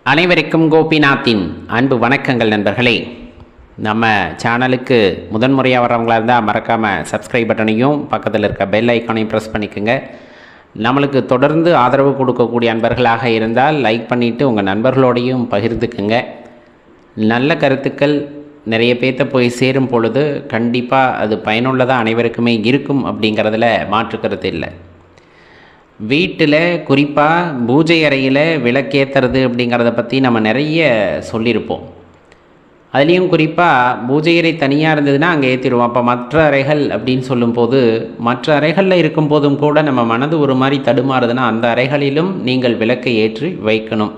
அனைவருக்கும் கோபிநாத்தின் அன்பு வணக்கங்கள் நண்பர்களே. நம்ம சேனலுக்கு முதன்முறையாக வர்றவங்களா இருந்தால் மறக்காமல் சப்ஸ்கிரைப் பட்டனையும் பக்கத்தில் இருக்க பெல் ஐக்கானையும் ப்ரெஸ் பண்ணிக்கோங்க. நம்மளுக்கு தொடர்ந்து ஆதரவு கொடுக்கக்கூடிய அன்பர்களாக இருந்தால் லைக் பண்ணிவிட்டு உங்கள் நண்பர்களோடையும் பகிர்ந்துக்குங்க. நல்ல கருத்துக்கள் நிறைய பேர்த்த போய் சேரும் பொழுது கண்டிப்பாக அது பயனுள்ளதாக அனைவருக்குமே இருக்கும் அப்படிங்கிறதுல மாற்றுக்கருத்து இல்லை. வீட்டில் குறிப்பாக பூஜை அறையில் விளக்கேற்றுறது அப்படிங்கிறத பற்றி நம்ம நிறைய சொல்லியிருப்போம். அதுலேயும் குறிப்பாக பூஜை அறை தனியாக இருந்ததுன்னா அங்கே ஏற்றிடுவோம். அப்போ மற்ற அறைகள் அப்படின்னு சொல்லும்போது மற்ற அறைகளில் இருக்கும்போதும் கூட நம்ம மனது ஒரு மாதிரி தடுமாறுதுன்னா அந்த அறைகளிலும் நீங்கள் விளக்கை ஏற்றி வைக்கணும்.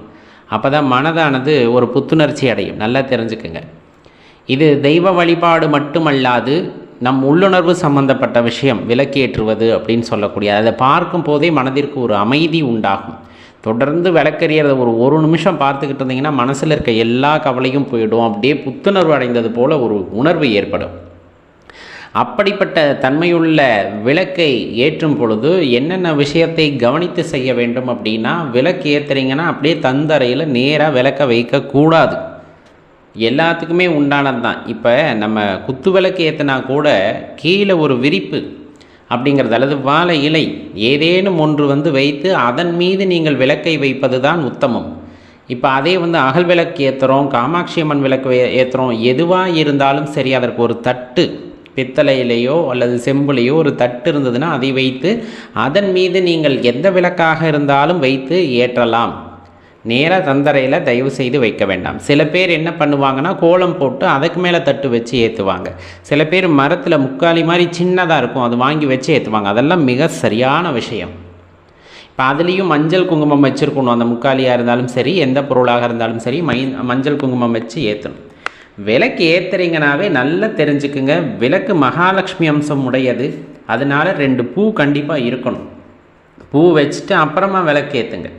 அப்போ தான் மனதானது ஒரு புத்துணர்ச்சி அடையும். நல்லா தெரிஞ்சுக்குங்க. இது தெய்வ வழிபாடு மட்டுமல்லாது நம் உள்ளுணர்வு சம்பந்தப்பட்ட விஷயம் விளக்கேற்றுவது அப்படின்னு சொல்லக்கூடிய அதை பார்க்கும் போதே மனதிற்கு ஒரு அமைதி உண்டாகும். தொடர்ந்து விளக்கறியறத ஒரு நிமிஷம் பார்த்துக்கிட்டு இருந்தீங்கன்னா மனசில் இருக்க எல்லா கவலையும் போயிடும். அப்படியே புத்துணர்வு அடைந்தது போல் ஒரு உணர்வு ஏற்படும். அப்படிப்பட்ட தன்மையுள்ள விளக்கை ஏற்றும் பொழுது என்னென்ன விஷயத்தை கவனித்து செய்ய வேண்டும் அப்படின்னா, விளக்கு ஏற்றுறீங்கன்னா அப்படியே தந்தரையில் நேராக விளக்க வைக்கக்கூடாது. எல்லாத்துக்குமே உண்டானது தான். இப்போ நம்ம குத்து விளக்கு ஏற்றினா கூட கீழே ஒரு விரிப்பு அப்படிங்கிறது அல்லது வாழை இலை ஏதேனும் ஒன்று வைத்து அதன் மீது நீங்கள் விளக்கை வைப்பது தான் உத்தமம். இப்போ அதே அகல் விளக்கு ஏற்றுறோம், காமாட்சி அம்மன் விளக்கு ஏற்றுறோம், எதுவாக இருந்தாலும் சரி அதற்கு ஒரு தட்டு பித்தளையிலேயோ அல்லது செம்புலையோ ஒரு தட்டு இருந்ததுன்னா அதை வைத்து அதன் மீது நீங்கள் எந்த விளக்காக இருந்தாலும் வைத்து ஏற்றலாம். நேராக தந்தரையில் தயவு செய்து வைக்க வேண்டாம். சில பேர் என்ன பண்ணுவாங்கன்னா கோலம் போட்டு அதுக்கு மேலே தட்டு வச்சு ஏற்றுவாங்க. சில பேர் மரத்தில் முக்காலி மாதிரி சின்னதாக இருக்கும் அது வாங்கி வச்சு ஏற்றுவாங்க. அதெல்லாம் மிக சரியான விஷயம். இப்போ அதுலேயும் மஞ்சள் குங்குமம் வச்சுருக்கணும். அந்த முக்காலியாக இருந்தாலும் சரி எந்த பொருளாக இருந்தாலும் சரி மஞ்சள் குங்குமம் வச்சு ஏற்றணும். விளக்கு ஏற்றுறீங்கனாவே நல்லா தெரிஞ்சுக்குங்க, விளக்கு மகாலட்சுமி அம்சம் உடையது. அதனால் 2 பூ கண்டிப்பாக இருக்கணும். பூ வச்சுட்டு அப்புறமா விளக்கு ஏற்றுங்க.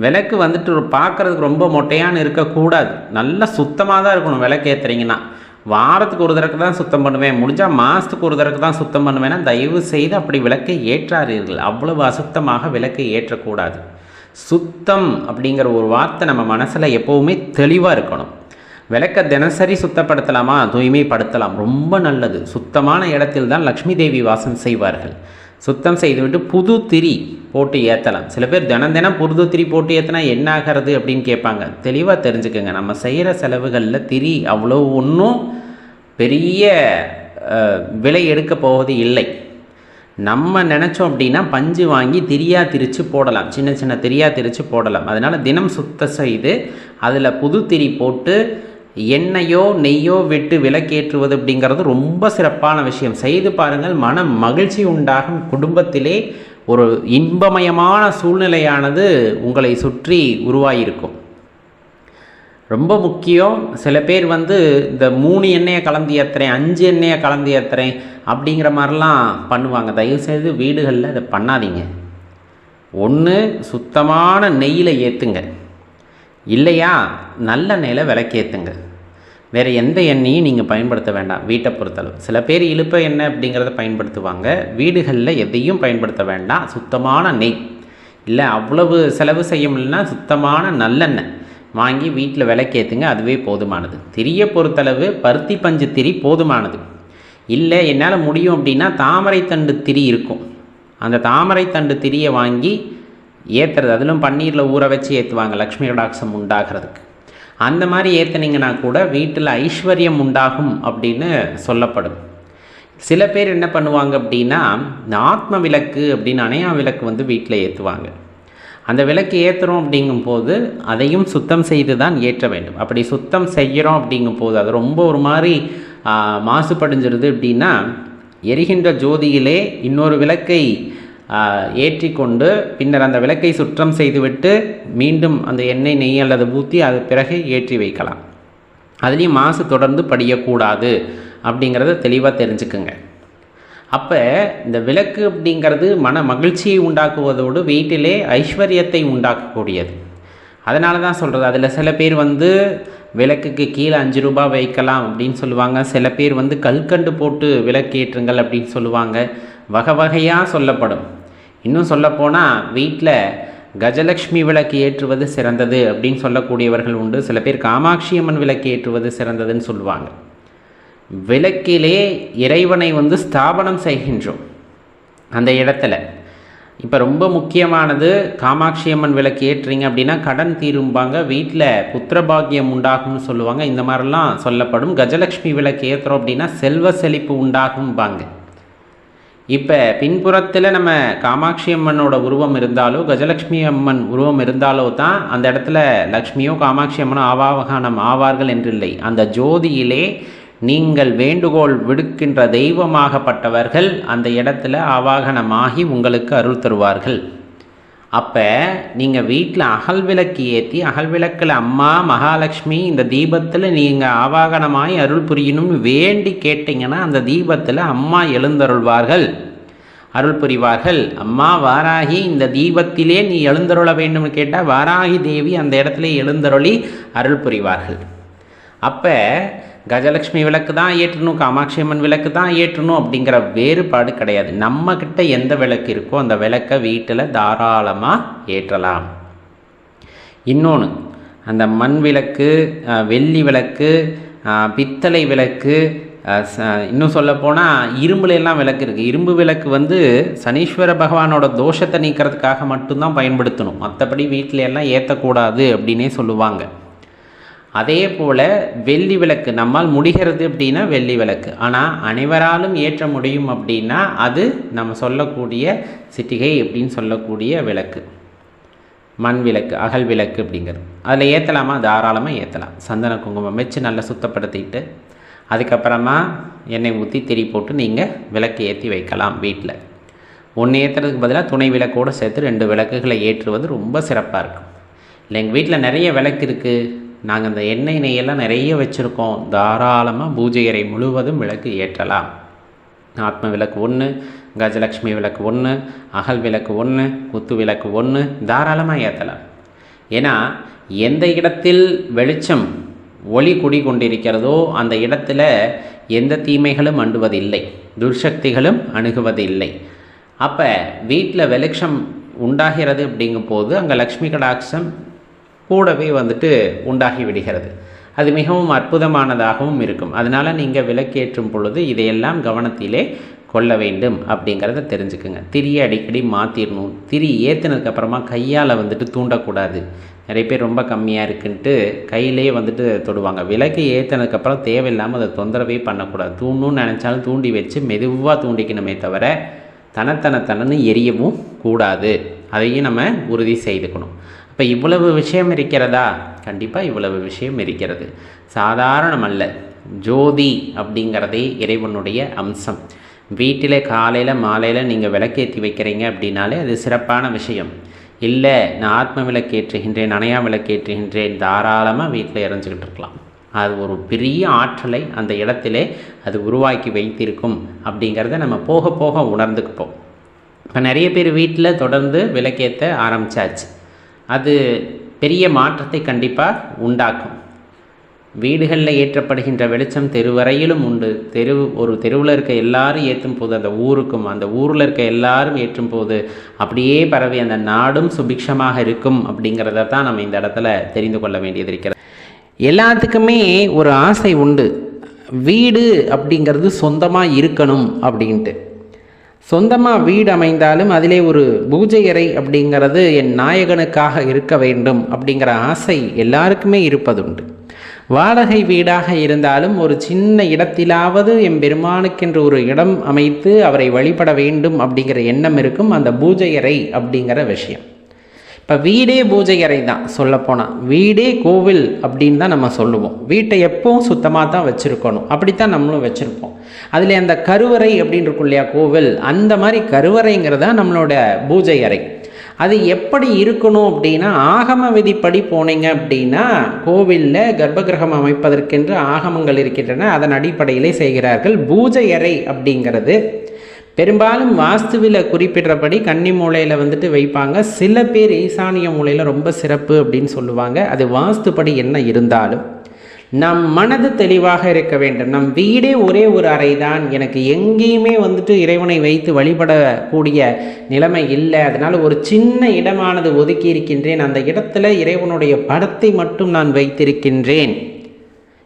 விளக்கு ஒரு பார்க்குறதுக்கு ரொம்ப மொட்டையான்னு இருக்கக்கூடாது. நல்லா சுத்தமாக தான் இருக்கணும். விளக்கு ஏற்றுறீங்கன்னா வாரத்துக்கு ஒரு தடவை தான் சுத்தம் பண்ணுவேன், முடிஞ்சால் மாதத்துக்கு ஒரு தடவை தான் சுத்தம் பண்ணுவேன்னா தயவு செய்து அப்படி விளக்கை ஏற்றாதீர்கள். அவ்வளவு அசுத்தமாக விளக்கை ஏற்றக்கூடாது. சுத்தம் அப்படிங்கிற ஒரு வார்த்தை நம்ம மனசில் எப்போவுமே தெளிவாக இருக்கணும். விளக்கை தினசரி சுத்தப்படுத்தலாமா? தூய்மைப்படுத்தலாம், ரொம்ப நல்லது. சுத்தமான இடத்தில் தான் லக்ஷ்மி தேவி வாசம் செய்வார்கள். சுத்தம் செய்துவிட்டு புது திரி போட்டு ஏற்றலாம். சில பேர் தினம் புது திரி போட்டு ஏற்றினா என்ன ஆகிறது அப்படின்னு கேட்பாங்க. தெளிவாக தெரிஞ்சுக்கோங்க, நம்ம செய்கிற செலவுகளில் திரி அவ்வளோ ஒன்றும் பெரிய விலை எடுக்க போவது இல்லை. நம்ம நினச்சோம் அப்படின்னா பஞ்சு வாங்கி திரியாக திரித்து போடலாம், சின்ன சின்ன திரியாக திரித்து போடலாம். அதனால் தினம் சுத்தம் செய்து அதில் புது திரி போட்டு எண்ணெயோ நெய்யோ விட்டு விளக்கேற்றுவது அப்படிங்கிறது ரொம்ப சிறப்பான விஷயம். செய்து பாருங்கள், மன மகிழ்ச்சி உண்டாகும். குடும்பத்திலே ஒரு இன்பமயமான சூழ்நிலையானது உங்களை சுற்றி உருவாகியிருக்கும். ரொம்ப முக்கியம். சில பேர் இந்த 3 எண்ணெயை கலந்து ஏற்றுறேன், 5 எண்ணெயை கலந்து ஏற்றுறேன் அப்படிங்கிற மாதிரிலாம் பண்ணுவாங்க. தயவுசெய்து வீடுகளில் அதை பண்ணாதீங்க. ஒன்று சுத்தமான நெய்யில் ஏற்றுங்க, இல்லையா நல்ல நெய்யில் விளக்கேற்றுங்க. வேறு எந்த எண்ணெயும் நீங்கள் பயன்படுத்த வேண்டாம் வீட்டை பொறுத்தளவு. சில பேர் இழுப்ப எண்ணெய் அப்படிங்கிறத பயன்படுத்துவாங்க. வீடுகளில் எதையும் பயன்படுத்த வேண்டாம். சுத்தமான நெய் இல்லை, அவ்வளவு செலவு செய்ய முடியலன்னா சுத்தமான நல்லெண்ணெய் வாங்கி வீட்டில் விளக்கேற்றுங்க, அதுவே போதுமானது. திரியை பொறுத்தளவு பருத்தி பஞ்சு திரி போதுமானது. இல்லை என்னால் முடியும் அப்படின்னா தாமரை தண்டு திரி இருக்கும், அந்த தாமரை தண்டு திரியை வாங்கி ஏற்றுறது. அதிலும் பன்னீரில் ஊற வச்சு ஏற்றுவாங்க லக்ஷ்மி கடாட்சம் உண்டாகிறதுக்கு. அந்த மாதிரி ஏற்றுனீங்கன்னா கூட வீட்டில் ஐஸ்வர்யம் உண்டாகும் அப்படின்னு சொல்லப்படும். சில பேர் என்ன பண்ணுவாங்க அப்படின்னா ஆத்ம விளக்கு அப்படின்னு அணையா விளக்கு வீட்டில் ஏற்றுவாங்க. அந்த விளக்கு ஏற்றுறோம் அப்படிங்கும்போது அதையும் சுத்தம் செய்து தான் ஏற்ற வேண்டும். அப்படி சுத்தம் செய்கிறோம் அப்படிங்கும்போது அது ரொம்ப ஒரு மாதிரி மாசுபடிஞ்சிருது அப்படின்னா எரிகின்ற ஜோதியிலே இன்னொரு விளக்கை ஏற்றி கொண்டு பின்னர் அந்த விளக்கை சுத்தம் செய்துவிட்டு மீண்டும் அந்த எண்ணெய் நெய் அல்லது ஊற்றி அது பிறகு ஏற்றி வைக்கலாம். அதுலேயும் மாசு தொடர்ந்து படியக்கூடாது அப்படிங்கிறத தெளிவாக தெரிஞ்சுக்குங்க. அப்போ இந்த விளக்கு அப்படிங்கிறது மன மகிழ்ச்சியை உண்டாக்குவதோடு வீட்டிலே ஐஸ்வர்யத்தை உண்டாக்கக்கூடியது. அதனால தான் சொல்கிறது. அதில் சில பேர் விளக்குக்கு கீழே 5 ரூபாய் வைக்கலாம் அப்படின்னு சொல்லுவாங்க. சில பேர் கல்கண்டு போட்டு விளக்கேற்றுங்கள் அப்படின்னு சொல்லுவாங்க. வகை வகையாக சொல்லப்படும். இன்னும் சொல்லப்போனால் வீட்டில் கஜலக்ஷ்மி விளக்கு ஏற்றுவது சிறந்தது அப்படின்னு சொல்லக்கூடியவர்கள் உண்டு. சில பேர் காமாட்சி அம்மன் விளக்கு ஏற்றுவது சிறந்ததுன்னு சொல்லுவாங்க. விளக்கிலே இறைவனை ஸ்தாபனம் செய்கின்றோம் அந்த இடத்துல. இப்போ ரொம்ப முக்கியமானது, காமாட்சி அம்மன் விளக்கு ஏற்றுறீங்க அப்படின்னா கடன் தீரும்பாங்க, வீட்டில் புத்திரபாகியம் உண்டாகும்னு சொல்லுவாங்க. இந்த மாதிரிலாம் சொல்லப்படும். கஜலக்ஷ்மி விளக்கு ஏற்றுறோம் அப்படின்னா செல்வ செழிப்பு உண்டாகும்பாங்க. இப்போ பின்புறத்தில் நம்ம காமாட்சி அம்மனோட உருவம் இருந்தாலோ கஜலக்ஷ்மி அம்மன் உருவம் இருந்தாலோ தான் அந்த இடத்துல லக்ஷ்மியோ காமாட்சி அம்மனோ ஆவாகனம் ஆவார்கள் என்றில்லை. அந்த ஜோதியிலே நீங்கள் வேண்டுகோள் விடுக்கின்ற தெய்வமாகப்பட்டவர்கள் அந்த இடத்துல ஆவாகனமாகி உங்களுக்கு அருள் தருவார்கள். அப்போ நீங்கள் வீட்டில் அகல் விளக்கு ஏற்றி, அகல் விளக்கில் அம்மா மகாலட்சுமி இந்த தீபத்தில் நீங்கள் ஆவாகனமாகி அருள் புரியணும்னு வேண்டி கேட்டிங்கன்னா அந்த தீபத்தில் அம்மா எழுந்தருள்வார்கள், அருள் புரிவார்கள். அம்மா வாராகி இந்த தீபத்திலே நீ எழுந்தருள வேண்டும்னு கேட்டால் வாராகி தேவி அந்த இடத்துல எழுந்தருளி அருள் புரிவார்கள். அப்போ கஜலக்ஷ்மி விளக்கு தான் ஏற்றணும், காமாட்சி அம்மன் விளக்கு தான் ஏற்றணும் அப்படிங்கிற வேறுபாடு கிடையாது. நம்மக்கிட்ட எந்த விளக்கு இருக்கோ அந்த விளக்கை வீட்டில் தாராளமாக ஏற்றலாம். இன்னொன்று, அந்த மண் விளக்கு, வெள்ளி விளக்கு, பித்தளை விளக்கு, இன்னும் சொல்லப்போனால் இரும்புலாம் விளக்கு இருக்குது. இரும்பு விளக்கு சனீஸ்வர பகவானோட தோஷத்தை நீக்கிறதுக்காக மட்டும்தான் பயன்படுத்தணும், மற்றபடி வீட்டில எல்லாம் ஏற்றக்கூடாது அப்படின்னே சொல்லுவாங்க. அதே போல் வெள்ளி விளக்கு நம்மால் முடிகிறது அப்படின்னா வெள்ளி விளக்கு, ஆனால் அனைவராலும் ஏற்ற முடியும் அப்படின்னா அது நம்ம சொல்லக்கூடிய சிட்டிகை அப்படின்னு சொல்லக்கூடிய விளக்கு, மண் விளக்கு, அகல் விளக்கு அப்படிங்கிறது. அதில் ஏற்றலாமா? தாராளமாக ஏற்றலாம். சந்தன குங்குமம் வச்சு நல்லா சுத்தப்படுத்திட்டு அதுக்கப்புறமா எண்ணெய் ஊற்றி திரி போட்டு நீங்கள் விளக்கு ஏற்றி வைக்கலாம். வீட்டில் ஒன்று ஏற்றுறதுக்கு பதிலாக துணை விளக்கோடு சேர்த்து 2 விளக்குகளை ஏற்றுவது ரொம்ப சிறப்பாக இருக்கும். இல்லை எங்கள் வீட்டில் நிறைய விளக்கு இருக்குது, நாங்கள் அந்த எண்ணெய் நெய்யெல்லாம் நிறைய வச்சுருக்கோம், தாராளமாக பூஜை அறை முழுவதும் விளக்கு ஏற்றலாம். ஆத்ம விளக்கு 1, கஜலக்ஷ்மி விளக்கு 1, அகல் விளக்கு 1, குத்து விளக்கு 1 தாராளமாக ஏற்றலாம். ஏன்னா எந்த இடத்தில் வெளிச்சம் ஒளி குடி கொண்டிருக்கிறதோ அந்த இடத்துல எந்த தீமைகளும் அண்டுவதில்லை, துர்சக்திகளும் அணுகுவதில்லை. அப்போ வீட்டில் வெளிச்சம் உண்டாகிறது அப்படிங்கும் போது அங்கே லக்ஷ்மி கடாட்சம் கூடவே உண்டாகி விடுகிறது. அது மிகவும் அற்புதமானதாகவும் இருக்கும். அதனால் நீங்கள் விளக்கேற்றும் பொழுது இதையெல்லாம் கவனத்திலே கொள்ள வேண்டும் அப்படிங்கிறத தெரிஞ்சுக்குங்க. திரியை அடிக்கடி மாற்றிடணும். திரி ஏற்றினதுக்கப்புறமா கையால் தூண்டக்கூடாது. நிறைய பேர் ரொம்ப கம்மியாக இருக்குன்ட்டு கையிலே தொடுவாங்க. விளக்கு ஏற்றினதுக்கப்புறம் தேவையில்லாமல் அதை தொந்தரவே பண்ணக்கூடாது. தூண்டணும்னு நினச்சாலும் தூண்டி வச்சு மெதுவாக தூண்டிக்கணுமே தவிர தனத்தனன்னு எரியவும் கூடாது. அதையும் நம்ம உறுதி செய்துக்கணும். இப்போ இவ்வளவு விஷயம் இருக்கிறதா? கண்டிப்பாக இவ்வளவு விஷயம் இருக்கிறது, சாதாரணமல்ல. ஜோதி அப்படிங்கிறதே இறைவனுடைய அம்சம். வீட்டில் காலையில் மாலையில் நீங்கள் விளக்கேற்றி வைக்கிறீங்க அப்படின்னாலே அது சிறப்பான விஷயம். இல்லை நான் ஆத்ம விளக்கேற்றுகின்றேன், அணையா விளக்கேற்றுகின்றேன், தாராளமாக வீட்டில் இறஞ்சிக்கிட்டு இருக்கலாம். அது ஒரு பெரிய ஆற்றலை அந்த இடத்திலே அது உருவாக்கி வைத்திருக்கும் அப்படிங்கிறத நம்ம போக போக உணர்ந்துக்குப்போம். இப்போ நிறைய பேர் வீட்டில் தொடர்ந்து விளக்கேற்ற ஆரம்பித்தாச்சு. அது பெரிய மாற்றத்தை கண்டிப்பாக உண்டாக்கும். வீடுகளில் ஏற்றப்படுகின்ற வெளிச்சம் தெருவரையிலும் உண்டு. ஒரு தெருவில் இருக்க எல்லாரும் ஏற்றும் போது அந்த ஊருக்கும், அந்த ஊரில் இருக்க எல்லாரும் ஏற்றும் போது அப்படியே பரவி அந்த நாடும் சுபிக்ஷமாக இருக்கும் அப்படிங்கிறத தான் நம்ம இந்த இடத்துல தெரிந்து கொள்ள வேண்டியது இருக்கிறது. எல்லாத்துக்குமே ஒரு ஆசை உண்டு, வீடு அப்படிங்கிறது சொந்தமாக இருக்கணும் அப்படின்ட்டு. சொந்தமாக வீடு அமைந்தாலும் அதிலே ஒரு பூஜை அறை அப்படிங்கிறது என் நாயகனுக்காக இருக்க வேண்டும் அப்படிங்கிற ஆசை எல்லாருக்குமே இருப்பதுண்டு. வாடகை வீடாக இருந்தாலும் ஒரு சின்ன இடத்திலாவது என் பெருமானுக்கென்று ஒரு இடம் அமைத்து அவரை வழிபட வேண்டும் அப்படிங்கிற எண்ணம் இருக்கும். அந்த பூஜை அறை அப்படிங்கிற விஷயம், இப்போ வீடே பூஜை அறை தான். சொல்லப்போனால் வீடே கோவில் அப்படின்னு தான் நம்ம சொல்லுவோம். வீட்டை எப்பவும் சுத்தமாக தான் வச்சுருக்கணும், அப்படித்தான் நம்மளும் வச்சுருப்போம். அதில் அந்த கருவறை அப்படின்னு இருக்கும் இல்லையா, கோவில், அந்த மாதிரி கருவறைங்கிறதா நம்மளோட பூஜை அறை. அது எப்படி இருக்கணும் அப்படின்னா, ஆகம விதிப்படி போனீங்க அப்படின்னா கோவிலில் கர்ப்பகிரகம் அமைப்பதற்கென்று ஆகமங்கள் இருக்கின்றன, அதன் அடிப்படையிலே செய்கிறார்கள். பூஜை அறை அப்படிங்கிறது பெரும்பாலும் வாஸ்துவில் குறிப்பிடுறபடி கன்னி மூலையில் வைப்பாங்க. சில பேர் ஈசானிய மூலையில் ரொம்ப சிறப்பு அப்படின்னு சொல்லுவாங்க. அது வாஸ்துப்படி என்ன இருந்தாலும் நம் மனது தெளிவாக இருக்க வேண்டும். நம் வீடே ஒரே ஒரு அறை தான், எனக்கு எங்கேயுமே இறைவனை வைத்து வழிபடக்கூடிய நிலைமை இல்லை, அதனால் ஒரு சின்ன இடமானது ஒதுக்கி இருக்கின்றேன், அந்த இடத்துல இறைவனுடைய படத்தை மட்டும் நான் வைத்திருக்கின்றேன்,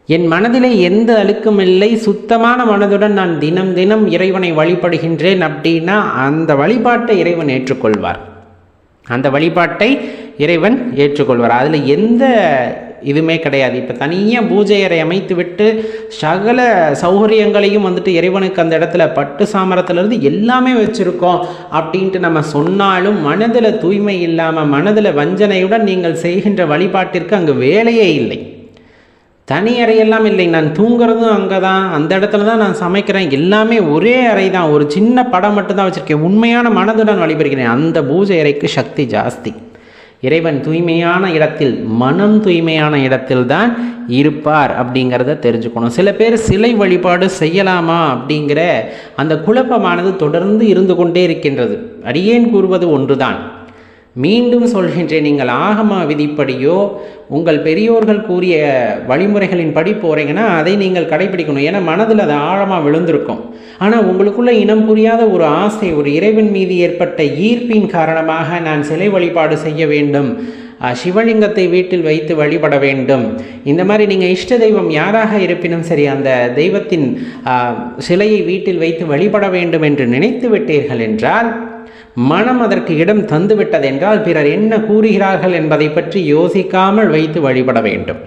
என் மனதிலே எந்த அழுக்கும் இல்லை, சுத்தமான மனதுடன் நான் தினம் தினம் இறைவனை வழிபடுகின்றேன் அப்படின்னா அந்த வழிபாட்டை இறைவன் ஏற்றுக்கொள்வார். அந்த வழிபாட்டை இறைவன் ஏற்றுக்கொள்வார். அதில் எந்த இதுவுமே கிடையாது. இப்போ தனியாக பூஜை அறை அமைத்து விட்டு சகல சௌகரியங்களையும் இறைவனுக்கு அந்த இடத்துல பட்டு சாமரத்துலேருந்து எல்லாமே வச்சுருக்கோம் அப்படின்ட்டு நம்ம சொன்னாலும் மனதில் தூய்மை இல்லாமல் மனதில் வஞ்சனையுடன் நீங்கள் செய்கின்ற வழிபாட்டிற்கு அங்கு வேலையே இல்லை. தனி அறையெல்லாம் இல்லை, நான் தூங்குறதும் அங்கே தான், அந்த இடத்துல தான் நான் சமைக்கிறேன், எல்லாமே ஒரே அறை தான், ஒரு சின்ன படம் மட்டும்தான் வச்சுருக்கேன், உண்மையான மனதுடன் வழிபடுகிறேன், அந்த பூஜை அறைக்கு சக்தி ஜாஸ்தி. இறைவன் தூய்மையான இடத்தில், மனம் தூய்மையான இடத்தில் தான் இருப்பார் அப்படிங்கிறத தெரிஞ்சுக்கணும். சில பேர் சிலை வழிபாடு செய்யலாமா அப்படிங்கிற அந்த குழப்பமானது தொடர்ந்து இருந்து கொண்டே இருக்கின்றது. அடியேன் கூறுவது ஒன்றுதான், மீண்டும் சொல்கின்றேன், நீங்கள் ஆகம விதிப்படியோ உங்கள் பெரியோர்கள் கூறிய வழிமுறைகளின் படி போகிறீங்கன்னா அதை நீங்கள் கடைபிடிக்கணும். ஏன்னா மனதில் அது ஆழமாக விழுந்திருக்கும். ஆனால் உங்களுக்குள்ள இனம் புரியாத ஒரு ஆசை, ஒரு இறைவன் மீது ஏற்பட்ட ஈர்ப்பின் காரணமாக நான் சிலை வழிபாடு செய்ய வேண்டும், சிவலிங்கத்தை வீட்டில் வைத்து வழிபட வேண்டும், இந்த மாதிரி நீங்கள் இஷ்ட தெய்வம் யாராக இருப்பினும் சரி அந்த தெய்வத்தின் சிலையை வீட்டில் வைத்து வழிபட வேண்டும் என்று நினைத்து விட்டீர்கள் என்றால், மனம் அதற்கு இடம் தந்துவிட்டதென்றால் பிறர் என்ன கூறுகிறார்கள் என்பதை பற்றி யோசிக்காமல் வைத்து வழிபட வேண்டும்.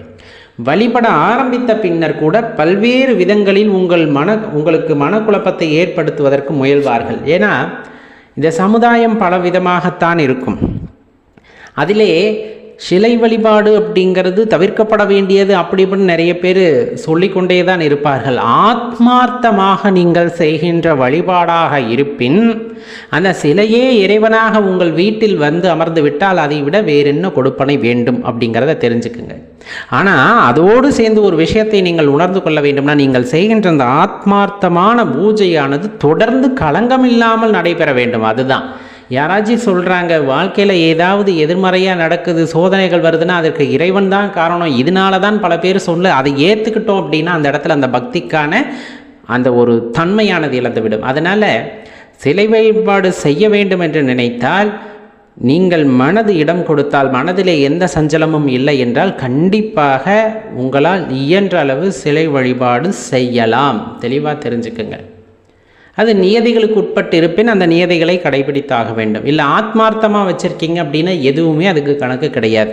வழிபட ஆரம்பித்த பின்னர் கூட பல்வேறு விதங்களில் உங்களுக்கு மனக்குழப்பத்தை ஏற்படுத்துவதற்கு முயல்வார்கள். ஏன்னா இந்த சமுதாயம் பல விதமாகத்தான் இருக்கும். அதிலே சிலை வழிபாடு அப்படிங்கிறது தவிர்க்கப்பட வேண்டியது அப்படி இப்படின்னு நிறைய பேர் சொல்லிக்கொண்டே தான் இருப்பார்கள். ஆத்மார்த்தமாக நீங்கள் செய்கின்ற வழிபாடாக இருப்பின் அந்த சிலையே இறைவனாக உங்கள் வீட்டில் வந்து அமர்ந்து விட்டால் அதை விட வேறு என்ன கொடுப்பனை வேண்டும் அப்படிங்கிறத தெரிஞ்சுக்குங்க. ஆனால் அதோடு சேர்ந்து ஒரு விஷயத்தை நீங்கள் உணர்ந்து கொள்ள வேண்டும்னா, நீங்கள் செய்கின்ற அந்த ஆத்மார்த்தமான பூஜையானது தொடர்ந்து களங்கமில்லாமல் நடைபெற வேண்டும். அதுதான். யாராச்சும் சொல்கிறாங்க வாழ்க்கையில் ஏதாவது எதிர்மறையாக நடக்குது, சோதனைகள் வருதுன்னா அதற்கு இறைவன் தான் காரணம், இதனால தான் பல பேர் சொல்ல, அதை ஏற்றுக்கிட்டோம் அப்படின்னா அந்த இடத்துல அந்த பக்திக்கான அந்த ஒரு தன்மையானது இழந்துவிடும். அதனால் சிலை வழிபாடு செய்ய வேண்டும் என்று நினைத்தால், நீங்கள் மனது இடம் கொடுத்தால், மனதிலே எந்த சஞ்சலமும் இல்லை என்றால் கண்டிப்பாக உங்களால் இயன்ற அளவு சிலை வழிபாடு செய்யலாம். தெளிவாக தெரிஞ்சுக்குங்க. அது நியதிகளுக்கு உட்பட்டு இருப்பின் அந்த நியதிகளை கடைபிடித்தாக வேண்டும். இல்லை ஆத்மார்த்தமாக வச்சுருக்கீங்க அப்படின்னா எதுவுமே அதுக்கு கணக்கு கிடையாது.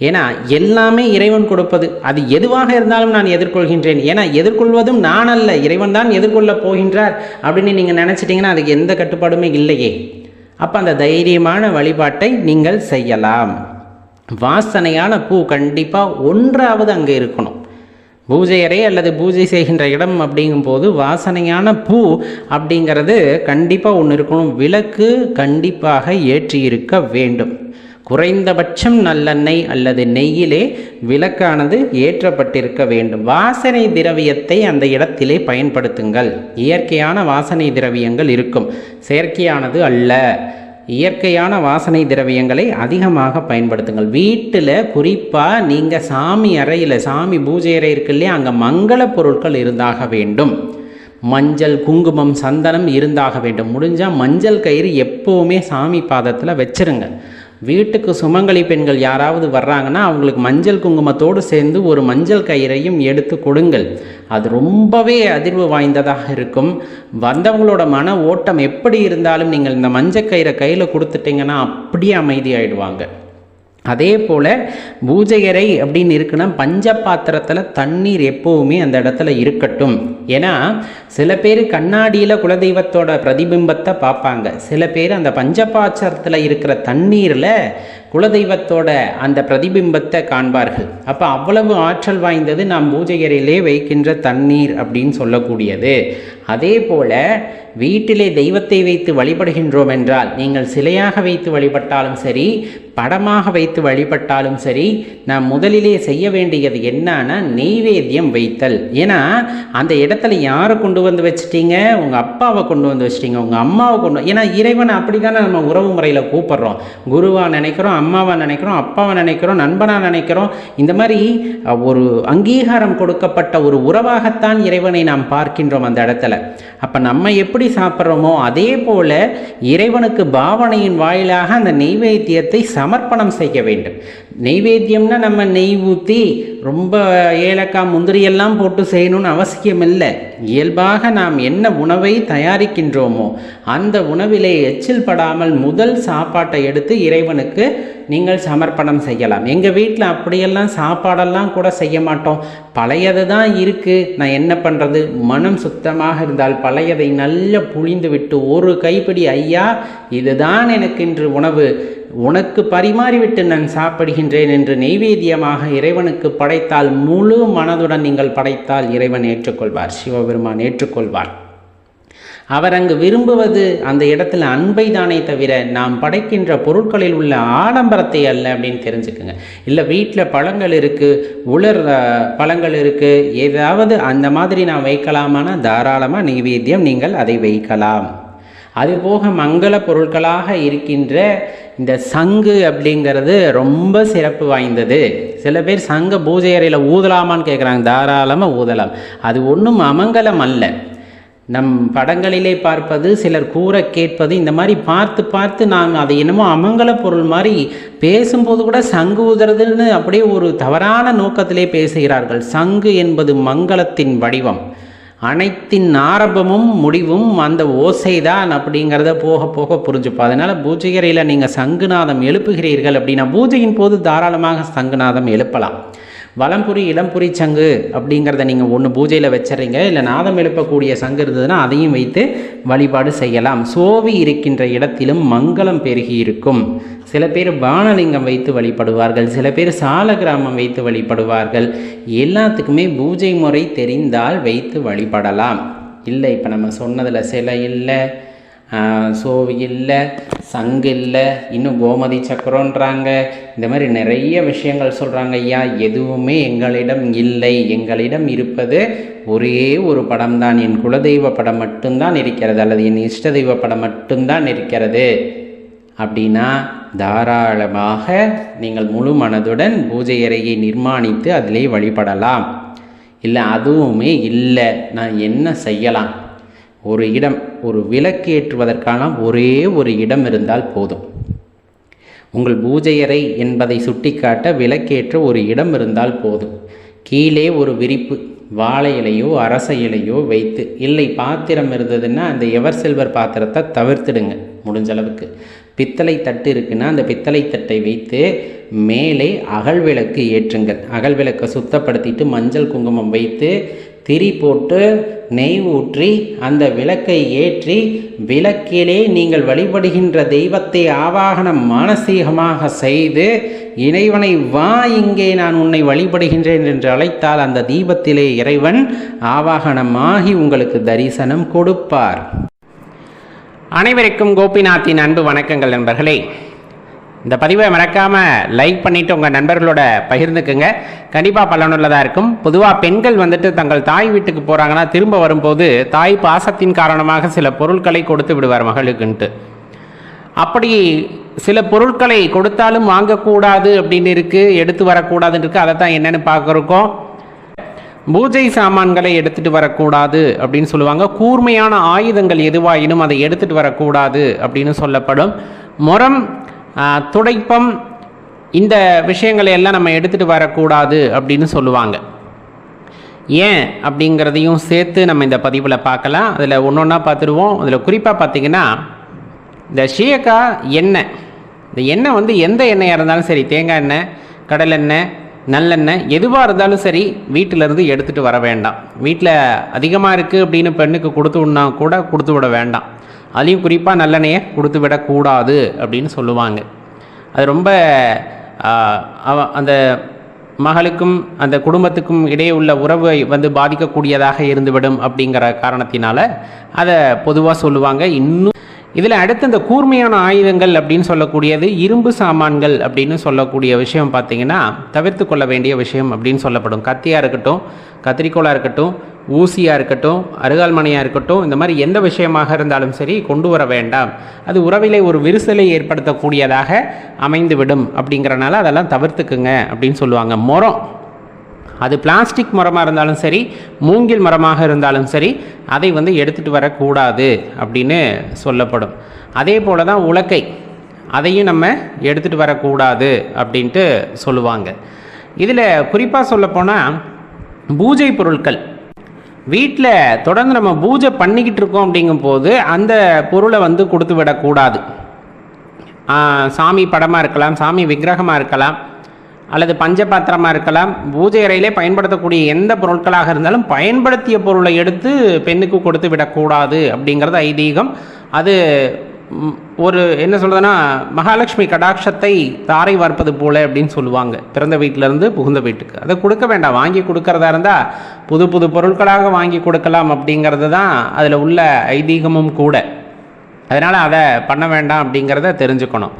ஏன்னா எல்லாமே இறைவன் கொடுப்பது, அது எதுவாக இருந்தாலும் நான் எதிர்கொள்கின்றேன். ஏன்னா எதிர்கொள்வதும் நான் அல்ல, இறைவன் தான் எதிர்கொள்ள போகின்றார் அப்படின்னு நீங்கள் நினச்சிட்டிங்கன்னா அதுக்கு எந்த கட்டுப்பாடுமே இல்லையே. அப்போ அந்த தைரியமான வழிபாட்டை நீங்கள் செய்யலாம். வாசனையான பூ கண்டிப்பாக ஒன்றாவது அங்கே இருக்கணும். பூஜை அறை அல்லது பூஜை செய்கின்ற இடம் அப்படிங்கும்போது வாசனையான பூ அப்படிங்கிறது கண்டிப்பாக ஒன்று இருக்கணும். விளக்கு கண்டிப்பாக ஏற்றி இருக்க வேண்டும். குறைந்தபட்சம் நல்லெண்ணெய் அல்லது நெய்யிலே விளக்கானது ஏற்றப்பட்டிருக்க வேண்டும். வாசனை திரவியத்தை அந்த இடத்திலே பயன்படுத்துங்கள். இயற்கையான வாசனை திரவியங்கள் இருக்கும், செயற்கையானது அல்ல. இயற்கையான வாசனை திரவியங்களை அதிகமாக பயன்படுத்துங்கள். வீட்டில் குறிப்பாக நீங்கள் சாமி அறையில், சாமி பூஜை அறை இருக்கு இல்லையா, அங்கே மங்கள பொருட்கள் இருந்தாக வேண்டும். மஞ்சள், குங்குமம், சந்தனம் இருந்தாக வேண்டும். முடிஞ்சால் மஞ்சள் கயிறு எப்போவுமே சாமி பாதத்தில் வச்சுருங்க. வீட்டுக்கு சுமங்கலி பெண்கள் யாராவது வர்றாங்கன்னா அவங்களுக்கு மஞ்சள் குங்குமத்தோடு சேர்ந்து ஒரு மஞ்சள் கயிறையும் எடுத்து கொடுங்கள். அது ரொம்பவே அதிர்வு வாய்ந்ததாக இருக்கும். வந்தவங்களோட மன ஓட்டம் எப்படி இருந்தாலும் நீங்கள் இந்த மஞ்சள் கயிறை கையில் கொடுத்துட்டிங்கன்னா அப்படியே அமைதியாயிடுவாங்க. அதே போல் பூஜை அறை அப்படின்னு இருக்குன்னா பஞ்ச பாத்திரத்தில் தண்ணீர் எப்போவுமே அந்த இடத்துல இருக்கட்டும். ஏன்னா சில பேர் கண்ணாடியில் குலதெய்வத்தோட பிரதிபிம்பத்தை பார்ப்பாங்க, சில பேர் அந்த பஞ்சபாத்திரத்தில் இருக்கிற தண்ணீரில் குலதெய்வத்தோட அந்த பிரதிபிம்பத்தை காண்பார்கள். அப்போ அவ்வளவு ஆற்றல் வாய்ந்தது நாம் பூஜை அறையிலே வைக்கின்ற தண்ணீர் அப்படின்னு சொல்லக்கூடியது. அதே போல் வீட்டிலே தெய்வத்தை வைத்து வழிபடுகின்றோம் என்றால், நீங்கள் சிலையாக வைத்து வழிபட்டாலும் சரி, படமாக வைத்து வழிபட்டாலும் சரி, நாம் முதலிலே செய்ய வேண்டியது என்னன்னா நெய்வேத்தியம் வைத்தல். ஏன்னா அந்த இடத்துல யாரை கொண்டு வந்து வச்சுட்டீங்க? உங்கள் அப்பாவை கொண்டு வந்து வச்சிட்டீங்க, உங்கள் அம்மாவை ஏன்னா இறைவனை அப்படி தானே நம்ம உறவு முறையில் கூப்பிட்றோம். குருவாக நினைக்கிறோம், நினைக்கிறோம், அம்மாவை நினைக்கிறோம், அப்பாவை நினைக்கிறோம், நண்பனாக நினைக்கிறோம். இந்த மாதிரி ஒரு அங்கீகாரம் கொடுக்கப்பட்ட ஒரு உறவாகத்தான் இறைவனை நாம் பார்க்கின்றோம் அந்த இடத்துல. அப்போ நம்ம எப்படி சாப்பிட்றோமோ அதே போல இறைவனுக்கு பாவனையின் வாயிலாக அந்த நெய்வேத்தியத்தை சமர்ப்பணம் செய்ய வேண்டும். நெய்வேத்தியம்னா நம்ம நெய் ஊற்றி ரொம்ப ஏலக்காய் முந்திரியெல்லாம் போட்டு செய்யணும்னு அவசியம் இல்லை. இயல்பாக நாம் என்ன உணவை தயாரிக்கின்றோமோ அந்த உணவிலே எச்சில் படாமல் முதல் சாப்பாட்டை எடுத்து இறைவனுக்கு நீங்கள் சமர்ப்பணம் செய்யலாம். எங்கள் வீட்டில் அப்படியெல்லாம் சாப்பாடெல்லாம் கூட செய்ய மாட்டோம். பழையது தான் இருக்குது, நான் என்ன பண்ணுறது? மனம் சுத்தமாக இருந்தால் பழையதை நல்லா புழிந்து விட்டு ஒரு கைப்பிடி, ஐயா இதுதான் எனக்கு இன்று உணவு, உனக்கு பரிமாறிவிட்டு நான் சாப்பிடுகின்றேன் என்று நெய்வேத்தியமாக இறைவனுக்கு படைத்தால், முழு மனதுடன் நீங்கள் படைத்தால் இறைவன் ஏற்றுக்கொள்வார், சிவபெருமான் ஏற்றுக்கொள்வார். அவர் அங்கு விரும்புவது அந்த இடத்துல அன்பை தானே தவிர நாம் படைக்கின்ற பொருட்களில் உள்ள ஆடம்பரத்தை அல்ல அப்படின்னு தெரிஞ்சுக்குங்க. இல்லை வீட்டில் பழங்கள் இருக்குது, உலர் பழங்கள் இருக்குது, ஏதாவது அந்த மாதிரி நான் வைக்கலாமான்னா தாராளமாக நெய்வேத்தியம் நீங்கள் அதை வைக்கலாம். அதுபோக மங்கள பொருட்களாக இருக்கின்ற இந்த சங்கு அப்படிங்கிறது ரொம்ப சிறப்பு வாய்ந்தது. சில பேர் சங்க பூஜை அறையில் ஊதலாமான்னு கேட்குறாங்க. தாராளமாக ஊதலாம், அது ஒன்றும் அமங்கலம் அல்ல. நம் படங்களிலே பார்ப்பது, சிலர் கூற கேட்பது, இந்த மாதிரி பார்த்து பார்த்து நாம் அதை என்னமோ அமங்கல பொருள் மாதிரி பேசும்போது கூட சங்கு ஊதுறதுன்னு அப்படியே ஒரு தவறான நோக்கத்திலே பேசுகிறார்கள். சங்கு என்பது மங்களத்தின் வடிவம், அனைத்தின் ஆரம்பமும் முடிவும் அந்த ஓசைதான் அப்படிங்கிறத போக போக புரிஞ்சுப்போம். அதனால் பூஜை அறையில் நீங்கள் சங்குநாதம் எழுப்புகிறீர்கள் அப்படின்னா பூஜையின் போது தாராளமாக சங்குநாதம் எழுப்பலாம். வலம்புரி இளம்புரி சங்கு அப்படிங்கிறத நீங்கள் ஒன்று பூஜையில் வச்சுறீங்க, இல்லை நாதம் எழுப்பக்கூடிய சங்கு இருந்ததுன்னா அதையும் வைத்து வழிபாடு செய்யலாம். சோவி இருக்கின்ற இடத்திலும் மங்களம் பெருகி இருக்கும். சில பேர் பானலிங்கம் வைத்து வழிபடுவார்கள், சில பேர் சால கிராமம் வைத்து வழிபடுவார்கள். எல்லாத்துக்குமே பூஜை முறை தெரிந்தால் வைத்து வழிபடலாம். இல்லை இப்போ நம்ம சொன்னதில் சிலை இல்லை, சோவி இல்லை, சங்கு இல்லை, இன்னும் கோமதி சக்கரன்றாங்க, இந்த மாதிரி நிறைய விஷயங்கள் சொல்கிறாங்க. ஐயா எதுவுமே எங்களிடம் இல்லை, எங்களிடம் இருப்பது ஒரே ஒரு படம்தான், என் குலதெய்வ படம் மட்டும்தான் இருக்கிறது, அல்லது என் இஷ்ட தெய்வ படம் மட்டும்தான் இருக்கிறது அப்படின்னா தாராளமாக நீங்கள் முழு மனதுடன் பூஜை அறையை நிர்மாணித்து அதிலே வழிபடலாம். இல்லை அதுவுமே இல்லை, நான் என்ன செய்யலாம்? ஒரு இடம், ஒரு விளக்கு ஏற்றுவதற்கான ஒரே ஒரு இடம் இருந்தால் போதும். உங்கள் பூஜை அறை என்பதை சுட்டிக்காட்ட விளக்கேற்ற ஒரு இடம் இருந்தால் போதும். கீழே ஒரு விரிப்பு, வாழை இலையோ அரச இலையோ வைத்து, இல்லை பாத்திரம் இருந்ததுன்னா அந்த எவர் சில்வர் பாத்திரத்தை தவிர்த்துடுங்க முடிஞ்ச அளவுக்கு. பித்தளை தட்டு இருக்குன்னா அந்த பித்தளை தட்டை வைத்து மேலே அகல் விளக்கு ஏற்றுங்கள். அகல் விளக்கை சுத்தப்படுத்திட்டு மஞ்சள் குங்குமம் வைத்து திரி போட்டு நெய் ஊற்றி அந்த விளக்கை ஏற்றி விளக்கிலே நீங்கள் வழிபடுகின்ற தெய்வத்தை ஆவாகனம் மானசீகமாக செய்து இறைவனை வா இங்கே நான் உன்னை வழிபடுகின்றேன் என்று அழைத்தால் அந்த தீபத்திலே இறைவன் ஆவாகனமாகி உங்களுக்கு தரிசனம் கொடுப்பார். அனைவருக்கும் கோபிநாத்தின் அன்பு வணக்கங்கள் நண்பர்களே. இந்த பதிவை மறக்காமல் லைக் பண்ணிவிட்டு உங்கள் நண்பர்களோட பகிர்ந்துக்குங்க, கண்டிப்பாக பலனுள்ளதாக இருக்கும். பொதுவாக பெண்கள் வந்துட்டு தங்கள் தாய் வீட்டுக்கு போகிறாங்கன்னா திரும்ப வரும்போது தாய் பாசத்தின் காரணமாக சில பொருட்களை கொடுத்து விடுவார் மகளுக்குன்ட்டு. அப்படி சில பொருட்களை கொடுத்தாலும் வாங்கக்கூடாது அப்படின்னு இருக்குது, எடுத்து வரக்கூடாதுன்னு இருக்குது. அதை தான் என்னென்னு பார்க்குறோம். பூஜை சாமான்களை எடுத்துகிட்டு வரக்கூடாது அப்படின்னு சொல்லுவாங்க. கூர்மையான ஆயுதங்கள் எதுவாயினும் அதை எடுத்துகிட்டு வரக்கூடாது அப்படின்னு சொல்லப்படும். முறம், துடைப்பம், இந்த விஷயங்களை எல்லாம் நம்ம எடுத்துகிட்டு வரக்கூடாது அப்படின்னு சொல்லுவாங்க. ஏன் அப்படிங்கிறதையும் சேர்த்து நம்ம இந்த பதிவில் பார்க்கலாம். அதில் ஒன்று ஒன்றா பார்த்துடுவோம். அதில் குறிப்பாக பார்த்திங்கன்னா இந்த சீயக்காய் எண்ணெய், இந்த எண்ணெய் வந்து எந்த எண்ணெயாக இருந்தாலும் சரி, தேங்காய் எண்ணெய், கடலெண்ணெய், நல்லெண்ணெய், எதுவாக இருந்தாலும் சரி வீட்டிலேருந்து எடுத்துகிட்டு வர வேண்டாம். வீட்டில் அதிகமாக இருக்குது அப்படின்னு பெண்ணுக்கு கொடுத்து விடனா கூட கொடுத்து விட வேண்டாம். அதுலேயும் குறிப்பாக நல்லெண்ணெயை கொடுத்து விடக்கூடாது அப்படின்னு சொல்லுவாங்க. அது ரொம்ப அந்த மகளுக்கும் அந்த குடும்பத்துக்கும் இடையே உள்ள உறவை வந்து பாதிக்கக்கூடியதாக இருந்துவிடும் அப்படிங்கிற காரணத்தினால அதை பொதுவாக சொல்லுவாங்க. இன்னும் இதில் அடுத்து இந்த கூர்மையான ஆயுதங்கள் அப்படின்னு சொல்லக்கூடியது இரும்பு சாமான்கள் அப்படின்னு சொல்லக்கூடிய விஷயம் பார்த்திங்கன்னா தவிர்த்து கொள்ள வேண்டிய விஷயம் அப்படின்னு சொல்லப்படும். கத்தியாக இருக்கட்டும், கத்திரிக்கோளாக இருக்கட்டும், ஊசியாக இருக்கட்டும், அருகால்மனையாக இருக்கட்டும், இந்த மாதிரி எந்த விஷயமாக இருந்தாலும் சரி கொண்டு வர வேண்டாம். அது உறவிலே ஒரு விரிசலை ஏற்படுத்தக்கூடியதாக அமைந்துவிடும். அப்படிங்கிறனால அதெல்லாம் தவிர்த்துக்குங்க அப்படின்னு சொல்லுவாங்க. முறம், அது பிளாஸ்டிக் மரமாக இருந்தாலும் சரி, மூங்கில் மரமாக இருந்தாலும் சரி, அதை எடுத்துகிட்டு வரக்கூடாது அப்படின்னு சொல்லப்படும். அதே போல் தான் உலக்கை, அதையும் நம்ம எடுத்துகிட்டு வரக்கூடாது அப்படின்ட்டு சொல்லுவாங்க. இதில் குறிப்பாக சொல்லப்போனால் பூஜை பொருட்கள், வீட்டில் தொடர்ந்து நம்ம பூஜை பண்ணிக்கிட்டு இருக்கோம் அப்படிங்கும்போது அந்த பொருளை கொடுத்து விடக்கூடாது. சாமி படமாக இருக்கலாம், சாமி விக்கிரகமாக இருக்கலாம், அல்லது பஞ்சபாத்திரமாக இருக்கலாம். பூஜை அறையிலே பயன்படுத்தக்கூடிய எந்த பொருட்களாக இருந்தாலும் பயன்படுத்திய பொருளை எடுத்து பெண்ணுக்கு கொடுத்து விடக்கூடாது அப்படிங்கிறது ஐதீகம். அது ஒரு என்ன சொல்கிறதுன்னா, மகாலட்சுமி கடாட்சத்தை தாரை வார்ப்பது போல அப்படின்னு சொல்லுவாங்க. பிறந்த வீட்டிலேருந்து புகுந்த வீட்டுக்கு அதை கொடுக்க வேண்டாம். வாங்கி கொடுக்கறதா இருந்தால் புது புது பொருட்களாக வாங்கி கொடுக்கலாம் அப்படிங்கிறது தான் அதில் உள்ள ஐதீகமும் கூட. அதனால் அதை பண்ண வேண்டாம் அப்படிங்கிறத தெரிஞ்சுக்கணும்.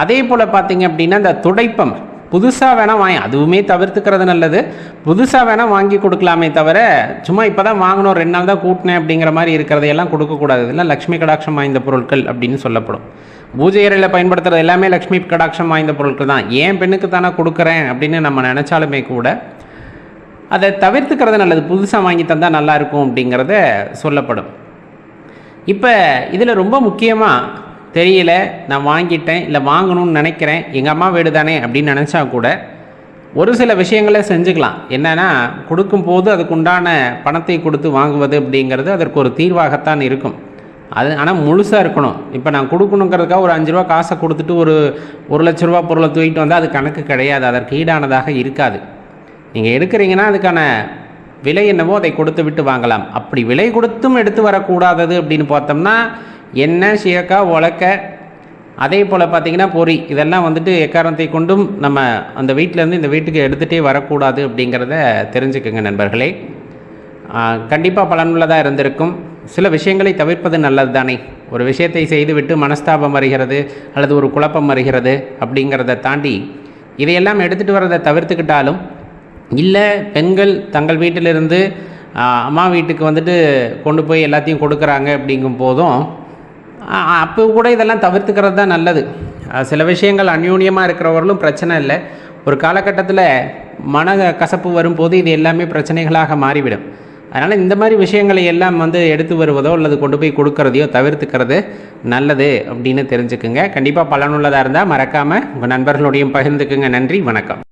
அதே போல் பார்த்திங்க அப்படின்னா, இந்த துடைப்பம் புதுசாக வேணால் அதுவுமே தவிர்த்துக்கிறது நல்லது. புதுசாக வேணால் வாங்கி கொடுக்கலாமே தவிர, சும்மா இப்போ தான் வாங்கணும், 2 நாள் தான் கூட்டினேன் அப்படிங்கிற மாதிரி இருக்கிறதையெல்லாம் கொடுக்கக்கூடாது. இதெல்லாம் லக்ஷ்மி கடாட்சம் வாய்ந்த பொருட்கள் அப்படின்னு சொல்லப்படும். பூஜை அறையில் பயன்படுத்துகிறது எல்லாமே லக்ஷ்மி கடாட்சம் வாய்ந்த பொருட்கள் தான். ஏன் பெண்ணுக்கு தானே கொடுக்குறேன் அப்படின்னு நம்ம நினச்சாலுமே கூட அதை தவிர்த்துக்கிறது நல்லது. புதுசாக வாங்கி தந்தால் நல்லாயிருக்கும் அப்படிங்கிறத சொல்லப்படும். இப்போ இதில் ரொம்ப முக்கியமாக தெரியல, நான் வாங்கிட்டேன், இல்லை வாங்கணும்னு நினைக்கிறேன், எங்கள் அம்மா வீடு தானே அப்படின்னு நினச்சா கூட ஒரு சில விஷயங்களை செஞ்சுக்கலாம். என்னென்னா, கொடுக்கும்போது அதுக்குண்டான பணத்தை கொடுத்து வாங்குவது அப்படிங்கிறது அதற்கு ஒரு தீர்வாகத்தான் இருக்கும். அது ஆனால் முழுசாக இருக்கணும். இப்போ நான் கொடுக்கணுங்கிறதுக்காக ஒரு 5 ரூபா காசை கொடுத்துட்டு ஒரு 1 லட்ச ரூபா பொருளை தூக்கிட்டு வந்தால் அது கணக்கு கிடையாது, அதற்கு ஈடானதாக இருக்காது. நீங்கள் எடுக்கிறீங்கன்னா அதுக்கான விலை என்னவோ அதை கொடுத்து விட்டு வாங்கலாம். அப்படி விலை கொடுத்தும் எடுத்து வரக்கூடாதது அப்படின்னு பார்த்தோம்னா, எண்ணெய், சீயக்காய், உலக்க, அதே போல் பார்த்திங்கன்னா பொறி, இதெல்லாம் எக்காரணத்தை கொண்டும் நம்ம அந்த வீட்டிலேருந்து இந்த வீட்டுக்கு எடுத்துகிட்டே வரக்கூடாது அப்படிங்கிறத தெரிஞ்சுக்குங்க நண்பர்களே. கண்டிப்பாக பலனுள்ளதாக இருந்திருக்கும். சில விஷயங்களை தவிர்ப்பது நல்லது தானே. ஒரு விஷயத்தை செய்துவிட்டு மனஸ்தாபம் வருகிறது அல்லது ஒரு குழப்பம் வருகிறது அப்படிங்கிறத தாண்டி இதையெல்லாம் எடுத்துகிட்டு வரதை தவிர்த்துக்கிட்டாலும், இல்லை பெண்கள் தங்கள் வீட்டிலிருந்து அம்மா வீட்டுக்கு கொண்டு போய் எல்லாத்தையும் கொடுக்குறாங்க அப்படிங்கும் போதும் அப்போ கூட இதெல்லாம் தவிர்த்துக்கிறது தான் நல்லது. சில விஷயங்கள் அந்யோன்யமாக இருக்கிறவர்களும் பிரச்சனை இல்லை. ஒரு காலகட்டத்தில் மன கசப்பு வரும்போது இது எல்லாமே பிரச்சனைகளாக மாறிவிடும். அதனால் இந்த மாதிரி விஷயங்களை எல்லாம் எடுத்து வருவதோ அல்லது கொண்டு போய் கொடுக்கறதையோ தவிர்த்துக்கிறது நல்லது அப்படின்னு தெரிஞ்சுக்குங்க. கண்டிப்பாக பலனுள்ளதாக இருந்தால் மறக்காமல் உங்கள் நண்பர்களோடையும் பகிர்ந்துக்குங்க. நன்றி, வணக்கம்.